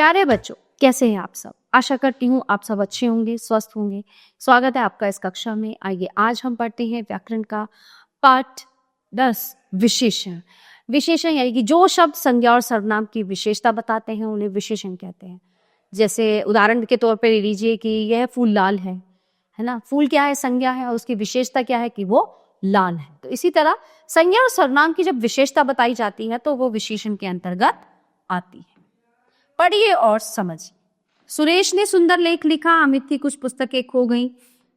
प्यारे बच्चों, कैसे हैं आप सब? आशा करती हूँ आप सब अच्छे होंगे, स्वस्थ होंगे। स्वागत है आपका इस कक्षा में। आइए आज हम पढ़ते हैं व्याकरण का पाठ 10 विशेषण। विशेषण यानी कि जो शब्द संज्ञा और सर्वनाम की विशेषता बताते हैं उन्हें विशेषण कहते हैं। जैसे उदाहरण के तौर पर ले लीजिए कि यह फूल लाल है ना? फूल क्या है? संज्ञा है और उसकी विशेषता क्या है कि वो लाल है। तो इसी तरह संज्ञा और सर्वनाम की जब विशेषता बताई जाती है तो वो विशेषण के अंतर्गत आती है। पढ़िए और समझिए। सुरेश ने सुंदर लेख लिखा, अमित की कुछ पुस्तकें खो गईं।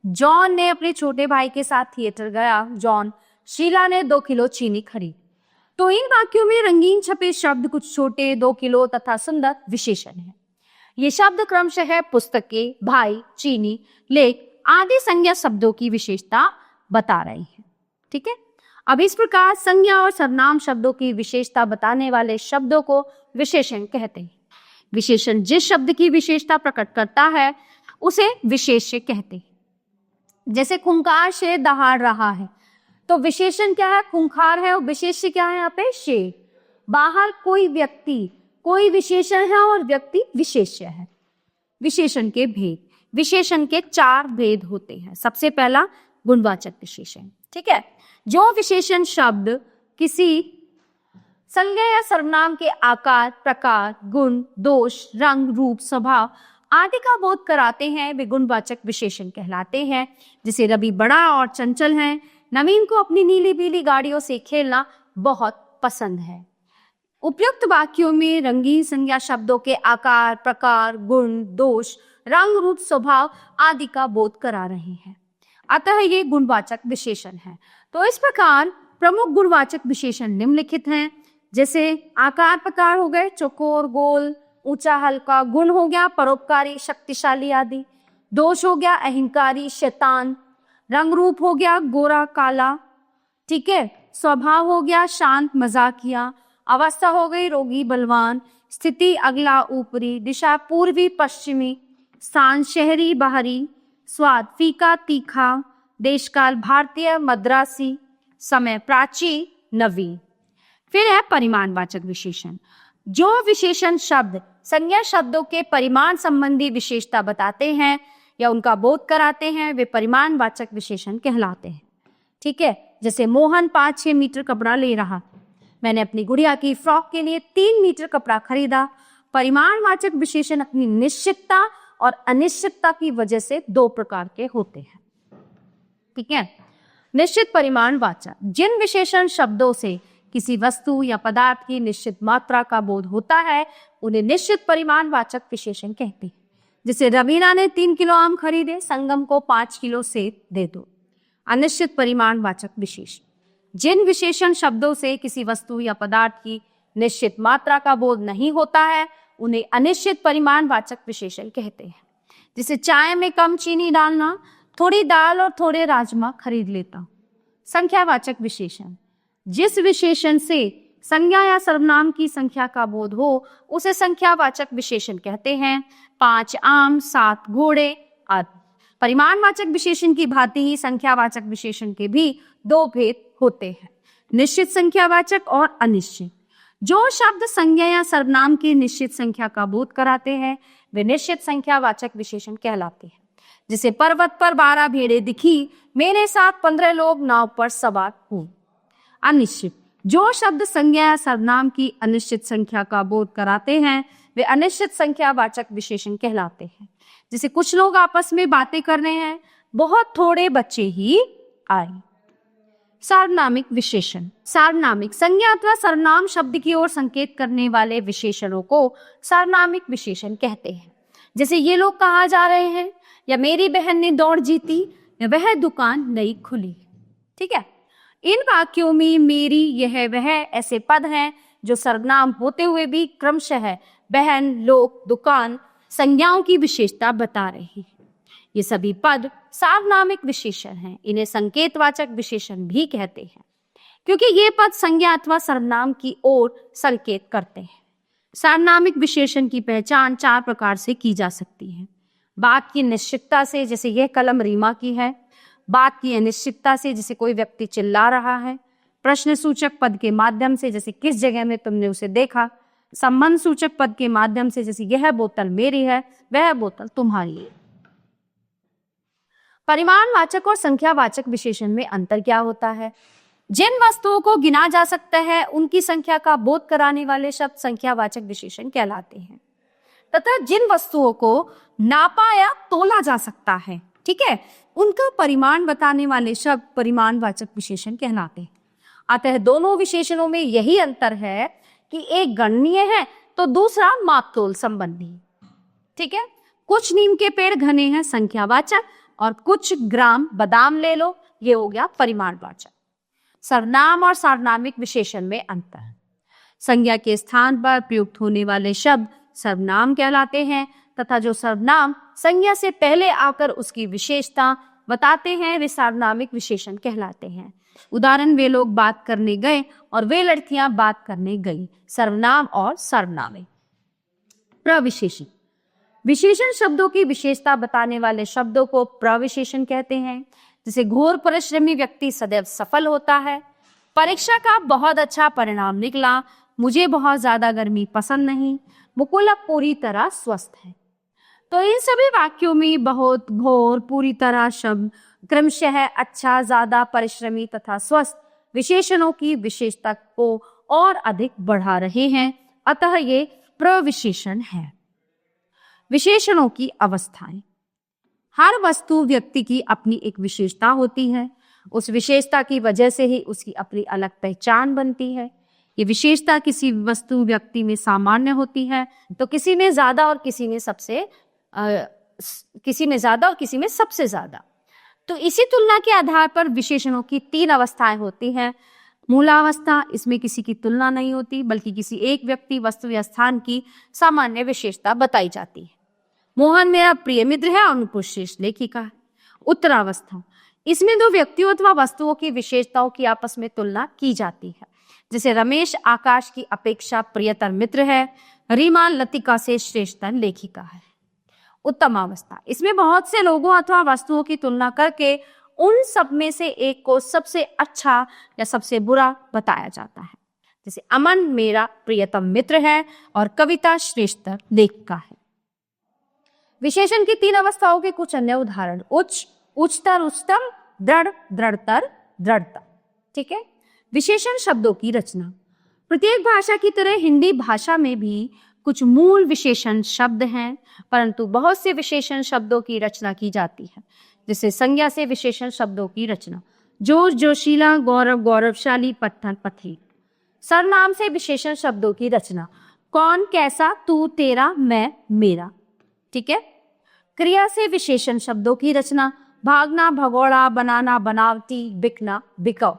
जॉन ने अपने छोटे भाई के साथ थिएटर गया। जॉन, शीला ने 2 किलो चीनी खरीदी। तो इन वाक्यों में रंगीन छपे शब्द कुछ छोटे, 2 किलो तथा सुंदर विशेषण है। ये शब्द क्रमशः पुस्तकें, भाई, चीनी, लेख आदि संज्ञा शब्दों की विशेषता बता रही है। ठीक है। अब इस प्रकार संज्ञा और सर्वनाम शब्दों की विशेषता बताने वाले शब्दों को विशेषण कहते हैं। विशेषण जिस शब्द की विशेषता प्रकट करता है उसे विशेष्य कहते हैं। जैसे खुंखार से दहाड़ रहा है, तो विशेषण क्या है? खुंखार है और विशेष्य क्या है? यहाँ पे शेर। बाहर कोई व्यक्ति, कोई विशेषण है और व्यक्ति विशेष्य है। विशेषण के भेद, विशेषण के 4 भेद होते हैं। सबसे पहला गुणवाचक विशेषण। ठीक है। जो विशेषण शब्द किसी संज्ञा या सर्वनाम के आकार, प्रकार, गुण, दोष, रंग, रूप, स्वभाव आदि का बोध कराते हैं वे गुणवाचक विशेषण कहलाते हैं। जैसे रवि बड़ा और चंचल है, नवीन को अपनी नीली पीली गाड़ियों से खेलना बहुत पसंद है। उपयुक्त वाक्यों में रंगीन संज्ञा शब्दों के आकार, प्रकार, गुण, दोष, रंग, रूप, स्वभाव आदि का बोध करा रहे हैं। अतः ये गुणवाचक विशेषण है। तो इस प्रकार प्रमुख गुणवाचक विशेषण निम्नलिखित हैं। जैसे आकार प्रकार हो गए चौकोर, गोल, ऊंचा, हल्का। गुण हो गया परोपकारी, शक्तिशाली आदि। दोष हो गया अहंकारी, शैतान। रंग रूप हो गया गोरा, काला। ठीक है। स्वभाव हो गया शांत, मजाकिया। अवस्था हो गई रोगी, बलवान। स्थिति अगला, ऊपरी। दिशा पूर्वी, पश्चिमी। स्थान शहरी, बाहरी। स्वाद फीका, तीखा। देशकाल भारतीय, मद्रासी। समय प्राचीन, नवीन। फिर है परिमाणवाचक विशेषण। जो विशेषण शब्द संज्ञा शब्दों के परिमाण संबंधी विशेषता बताते हैं या उनका बोध कराते हैं वे परिमाणवाचक विशेषण कहलाते हैं। ठीक है। जैसे मोहन 5-6 मीटर कपड़ा ले रहा, मैंने अपनी गुड़िया की फ्रॉक के लिए 3 मीटर कपड़ा खरीदा। परिमाणवाचक विशेषण अपनी निश्चितता और अनिश्चितता की वजह से 2 प्रकार के होते हैं। ठीक है। निश्चित परिमाणवाचक, जिन विशेषण शब्दों से किसी वस्तु या पदार्थ की निश्चित मात्रा का बोध होता है उन्हें निश्चित परिमाणवाचक विशेषण कहते हैं। जैसे रवीना ने 3 किलो आम खरीदे, संगम को 5 किलो सेब दे दो। अनिश्चित परिमाणवाचक विशेषण, जिन विशेषण शब्दों से किसी वस्तु या पदार्थ की निश्चित मात्रा का बोध नहीं होता है उन्हें अनिश्चित परिमाणवाचक विशेषण कहते हैं। जैसे चाय में कम चीनी डालना, थोड़ी दाल और थोड़े राजमा खरीद लेता। संख्यावाचक विशेषण, जिस विशेषण से संज्ञा या सर्वनाम की संख्या का बोध हो उसे संख्यावाचक विशेषण कहते हैं। 5 आम, 7 घोड़े आदि। परिमाणवाचक विशेषण की भांति ही संख्यावाचक विशेषण के भी 2 भेद होते हैं, निश्चित संख्यावाचक और अनिश्चित। जो शब्द संज्ञा या सर्वनाम की निश्चित संख्या का बोध कराते हैं वे निश्चित संख्यावाचक विशेषण कहलाते हैं। जैसे पर्वत पर 12 भेड़ें दिखी, मेरे साथ 15 लोग नाव पर सवार हुए। अनिश्चित, जो शब्द संज्ञा या सर्वनाम की अनिश्चित संख्या का बोध कराते हैं वे अनिश्चित संख्यावाचक विशेषण कहलाते हैं। जैसे कुछ लोग आपस में बातें कर रहे हैं, बहुत थोड़े बच्चे ही आए। सार्वनामिक विशेषण, सार्वनामिक संज्ञा अथवा सर्वनाम शब्द की ओर संकेत करने वाले विशेषणों को सार्वनामिक विशेषण कहते हैं। जैसे ये लोग कहाँ जा रहे हैं, या मेरी बहन ने दौड़ जीती, या वह दुकान नई खुली। ठीक है। इन वाक्यों में मेरी, यह, वह ऐसे पद हैं जो सर्वनाम होते हुए भी क्रमशः बहन, लोग, दुकान संज्ञाओं की विशेषता बता रही है। ये सभी पद सार्वनामिक विशेषण हैं। इन्हें संकेतवाचक विशेषण भी कहते हैं क्योंकि ये पद संज्ञा अथवा सर्वनाम की ओर संकेत करते हैं। सार्वनामिक विशेषण की पहचान 4 प्रकार से की जा सकती है। बात की निश्चितता से, जैसे यह कलम रीमा की है। बात की अनिश्चितता से, जैसे कोई व्यक्ति चिल्ला रहा है। प्रश्न सूचक पद के माध्यम से, जैसे किस जगह में तुमने उसे देखा। संबंध सूचक पद के माध्यम से, जैसे यह बोतल मेरी है, वह बोतल तुम्हारी है। परिमाणवाचक और संख्यावाचक विशेषण में अंतर क्या होता है? जिन वस्तुओं को गिना जा सकता है उनकी संख्या का बोध कराने वाले शब्द संख्यावाचक विशेषण कहलाते हैं, तथा जिन वस्तुओं को नापा या तोला जा सकता है, ठीक है, उनका परिमाण बताने वाले शब्द परिमाणवाचक विशेषण कहलाते हैं। अतः दोनों विशेषणों में यही अंतर है कि एक गणनीय है तो दूसरा मापतोल संबंधी, ठीक है। कुछ नीम के पेड़ घने हैं संख्यावाचक, और कुछ ग्राम बादाम ले लो, ये हो गया परिमाणवाचक। सर्वनाम और सार्वनामिक विशेषण में अंतर। संज्ञा के स्थान पर प्रयुक्त होने वाले शब्द सर्वनाम कहलाते हैं, तथा जो सर्वनाम संज्ञा से पहले आकर उसकी विशेषता बताते हैं वे सार्वनामिक विशेषण कहलाते हैं। उदाहरण, वे लोग बात करने गए और वे लड़कियां बात करने गई। सर्वनाम और सर्वनामे। प्रविशेषण, विशेषण शब्दों की विशेषता बताने वाले शब्दों को प्रविशेषण कहते हैं। जैसे घोर परिश्रमी व्यक्ति सदैव सफल होता है, परीक्षा का बहुत अच्छा परिणाम निकला, मुझे बहुत ज्यादा गर्मी पसंद नहीं, मुकुल अब पूरी तरह स्वस्थ है। तो इन सभी वाक्यों में बहुत, घोर, पूरी तरह शब्द क्रमशः अच्छा, ज्यादा, परिश्रमी तथा स्वस्थ विशेषणों की विशेषता को और अधिक बढ़ा रहे हैं, अतः ये प्रविशेषण है। विशेषणों की अवस्थाएं। हर वस्तु व्यक्ति की अपनी एक विशेषता होती है, उस विशेषता की वजह से ही उसकी अपनी अलग पहचान बनती है। ये विशेषता किसी वस्तु व्यक्ति में सामान्य होती है, तो किसी में ज्यादा और किसी में सबसे ज्यादा। तो इसी तुलना के आधार पर विशेषणों की 3 अवस्थाएं होती हैं। मूलावस्था, इसमें किसी की तुलना नहीं होती बल्कि किसी एक व्यक्ति, वस्तु या स्थान की सामान्य विशेषता बताई जाती है। मोहन मेरा प्रिय मित्र है और अनुपुर श्रेष्ठ लेखिका है। उत्तरावस्था, इसमें 2 व्यक्तियों अथवा वस्तुओं की विशेषताओं की आपस में तुलना की जाती है। जैसे रमेश आकाश की अपेक्षा प्रियतर मित्र है, रीमा लतिका से श्रेष्ठतर लेखिका है। उत्तमावस्था, इसमें बहुत से लोगों अथवा वस्तुओं की तुलना करके उन सब में से एक को सबसे अच्छा या सबसे बुरा बताया जाता है। जैसे अमन मेरा प्रियतम मित्र है और कविता श्रेष्ठतर लेखिका है। विशेषण की 3 अवस्थाओं के कुछ अन्य उदाहरण, उच्च, उच्चतर, उच्चतम, दृढ़, दृढ़तर, दृढ़ता, ठीक है। विशेषण शब्दों की रचना। प्रत्येक भाषा की तरह हिंदी भाषा में भी कुछ मूल विशेषण शब्द हैं, परंतु बहुत से विशेषण शब्दों की रचना की जाती है। जैसे संज्ञा से विशेषण शब्दों की रचना, जोश, जोशीला, गौरव, गौरवशाली, पत्थर, पथिक। सर्वनाम से विशेषण शब्दों की रचना, कौन, कैसा, तू, तेरा, मैं, मेरा, ठीक है। क्रिया से विशेषण शब्दों की रचना, भागना, भगोड़ा, बनाना, बनावटी, बिकना, बिकाऊ।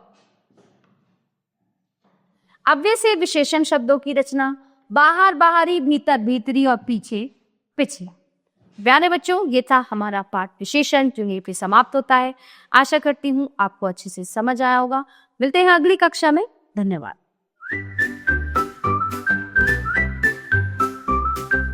अव्यय से विशेषण शब्दों की रचना, बाहर, बाहरी, भीतर, भीतरी और पीछे, पिछला। प्यारे बच्चों, ये था हमारा पाठ विशेषण जो यहीं पे समाप्त होता है। आशा करती हूँ आपको अच्छे से समझ आया होगा। मिलते हैं अगली कक्षा में। धन्यवाद।